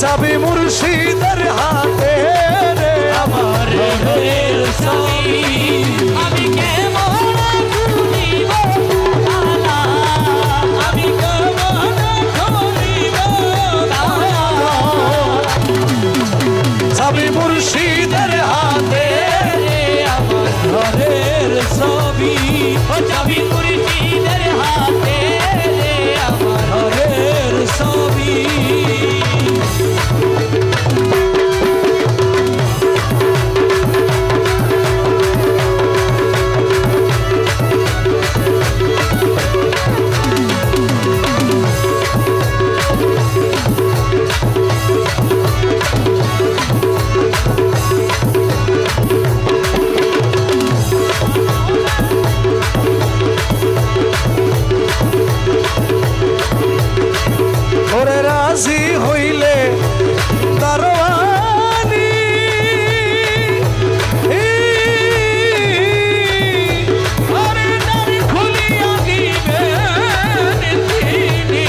চাবি মুর্শিদের হাতে রে আমার ঘরের চাবি। আমি কেমন খুলিব তালা, আমি কেমন খুলিব তালা, চাবি মুর্শিদের হাতে রে আমার ঘরের চাবি। ও চাবি মুর্শিদের হাতে রে আমার ঘরের চাবি। ওরে রাজি হইলে দারোয়ানি ওরে দ্বার খুলিয়া দিবেন তিনি,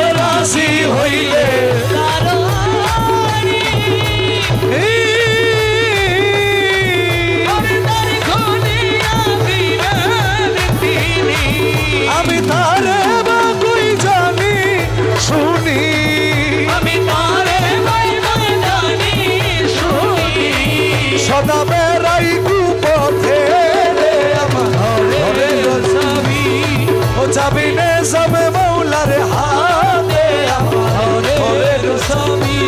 ও রাজি হইলে দারোয়ানি, ওরে দ্বার খুলিয়া দিবেন তিনি। আমি তারে বাকুই জানি শুনি আমি তারে বাইরে জানি শুনি, সদা বেড়াই কুপথে রে আমার ঘরের চাবি। ও চাবি নে যাবে মৌলার হাতে আমার ঘরের চাবি।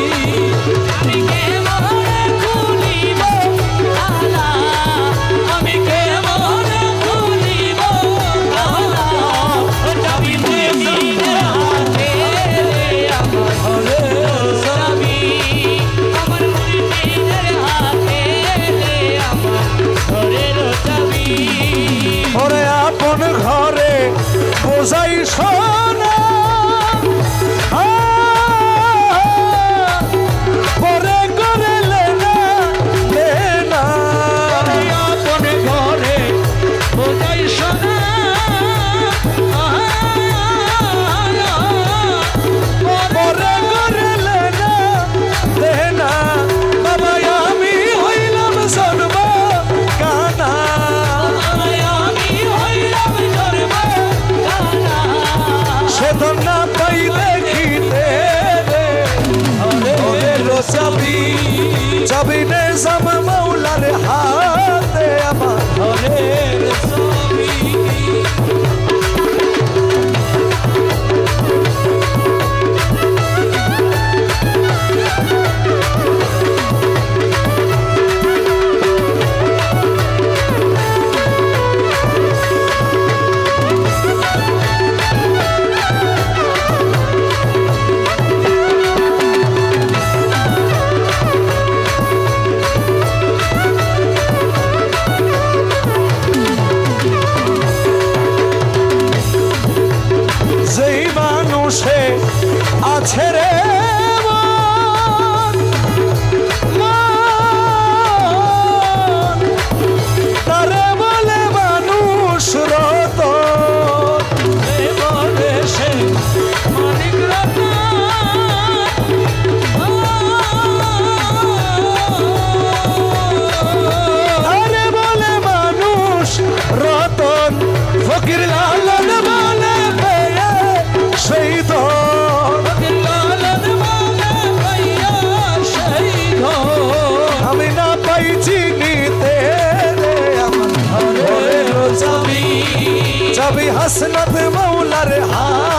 আমি কেমন খুলিব তালা, আমি কেমন খুলিব তালা, ও চাবি মুর্শিদের হাতে রে আমার ঘরের চাবি, আমার মুর্শিদের হাতে রে আমার ঘরের চাবি। ওরে আপন ঘরে বোঝাই সোনা পরে করে লেনা লেনা। আপন ঘরে বোঝাই সোনা, পরে করে লেনা লেনা। বাবা আমি হইলাম জন্ম কানা। আমি হইলাম জন্ম কানা, সে তো না পাই দেখিতে রে ঘরের চাবি। চাবি নে যাবে মৌলার হাতে আমার ঘরের চাবি। যেই মানুষে আছে রে মন, মন, তারে বলে মানুষ রতন। এ বলে সে মানিক তারে বলে মানুষ রতন। ফকির লালন বলে পেয়ে সেই ধন। আমি না পাই চিনিতে রে আমার ঘরের চাবি। চাবি হাসনাত মৌলার হাত